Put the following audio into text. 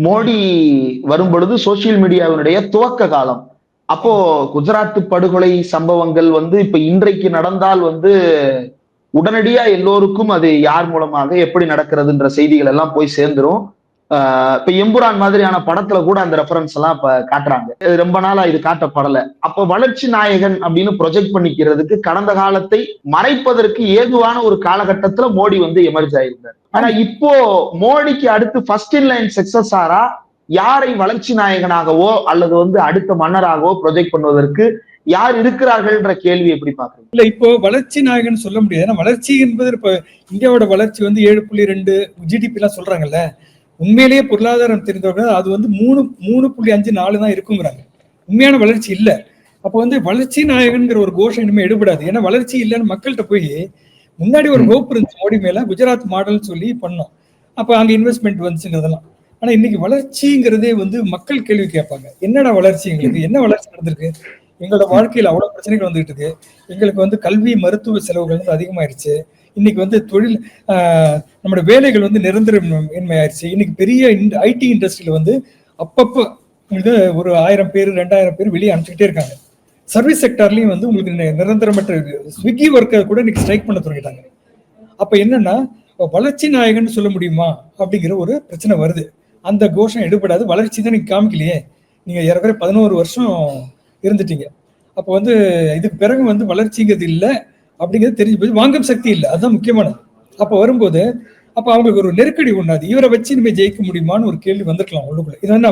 மோடி வரும் பொழுது சோசியல் மீடியாவினுடைய துவக்க காலம். அப்போ குஜராத் படுகொலை சம்பவங்கள் இப்ப இன்றைக்கு நடந்தால் உடனடியா எல்லோருக்கும் அது யார் மூலமாக எப்படி நடக்கிறதுன்ற செய்திகள் எல்லாம் போய் சேர்ந்துரும். இப்ப எம்புரான் மாதிரியான படத்துல கூட அந்த ரெஃபரன்ஸ் எல்லாம் இப்ப காட்டுறாங்க. இது ரொம்ப நாளா இது காட்டப்படல. அப்ப வளர்ச்சி நாயகன் அப்படின்னு ப்ரொஜெக்ட் பண்ணிக்கிறதுக்கு கடந்த காலத்தை மறைப்பதற்கு ஏதுவான ஒரு காலகட்டத்துல மோடி எமர்ஜ் ஆயிருந்தார். ஆனா இப்போ மோடிக்கு அடுத்து ஃபர்ஸ்ட் இன் லைன் சக்சஸாரா யாரை வளர்ச்சி நாயகனாகவோ அல்லது அடுத்த மன்னராகவோ ப்ரொஜெக்ட் பண்ணுவதற்கு யார் இருக்கிறார்கள்ன்ற கேள்வி எப்படி பாக்குறீங்க? இல்ல இப்போ வளர்ச்சி நாயகன் சொல்ல முடியாது. ஏன்னா வளர்ச்சி என்பது இப்ப இந்தியாவோட வளர்ச்சி 7.2 ஜிடிபி எல்லாம் சொல்றாங்கல்ல. உண்மையிலேயே பொருளாதாரம் தெரிந்தவர்கள் அது 3.5 4 தான் இருக்குங்கிறாங்க. உண்மையான வளர்ச்சி இல்ல. அப்ப வளர்ச்சி நாயகன்கிற ஒரு கோஷம் இனிமே எடுபடாது. ஏன்னா வளர்ச்சி இல்லைன்னு மக்கள்கிட்ட போய் முன்னாடி ஒரு ஹோப் இருந்துச்சு மோடி மேல, குஜராத் மாடல் சொல்லி பண்ணோம். அப்ப அங்க இன்வெஸ்ட்மெண்ட் வந்துச்சுங்கிறதெல்லாம். ஆனா இன்னைக்கு வளர்ச்சிங்கிறதே மக்கள் கேள்வி கேட்பாங்க. என்னடா வளர்ச்சி, எங்களுக்கு என்ன வளர்ச்சி நடந்திருக்கு? எங்களோட வாழ்க்கையில அவ்வளவு பிரச்சனைகள் வந்துட்டு இருக்கு. எங்களுக்கு கல்வி மருத்துவ செலவுகள் அதிகமாயிருச்சு. இன்னைக்கு தொழில் நம்மளோட வேலைகள் நிரந்தரமின்மை ஆயிடுச்சு. இன்னைக்கு பெரிய ஐடி இண்டஸ்ட்ரியில அப்பப்போ உங்களுக்கு ஒரு 1000 பேர் 2000 பேர் வெளியே அனுப்பிச்சுக்கிட்டே இருக்காங்க. சர்வீஸ் செக்டார்லயும் உங்களுக்கு நிரந்தரமற்ற ஸ்விக்கி ஒர்க்கர் கூட இன்னைக்கு ஸ்ட்ரைக் பண்ண தொடங்கிட்டாங்க. அப்ப என்னன்னா வளர்ச்சி நாயகன் சொல்ல முடியுமா அப்படிங்கிற ஒரு பிரச்சனை வருது. அந்த கோஷம் எடுபடாது. வளர்ச்சி தான் நீங்க காமிக்கலையே. நீங்க ஏற்கனவே 11 வருஷம் இருந்துட்டீங்க. அப்போ இதுக்கு பிறகு வளர்ச்சிங்கிறது இல்லை அப்படிங்கிறது தெரிஞ்சு போய் வாங்கும் சக்தி இல்லை. அதுதான் முக்கியமானது. அப்போ வரும்போது அப்ப அவங்களுக்கு ஒரு நெருக்கடி உண்டாது. இவரை வச்சு இனிமே ஜெயிக்க முடியுமான்னு ஒரு கேள்வி வந்திருக்கலாம் உள்ளுக்குள்ள. இது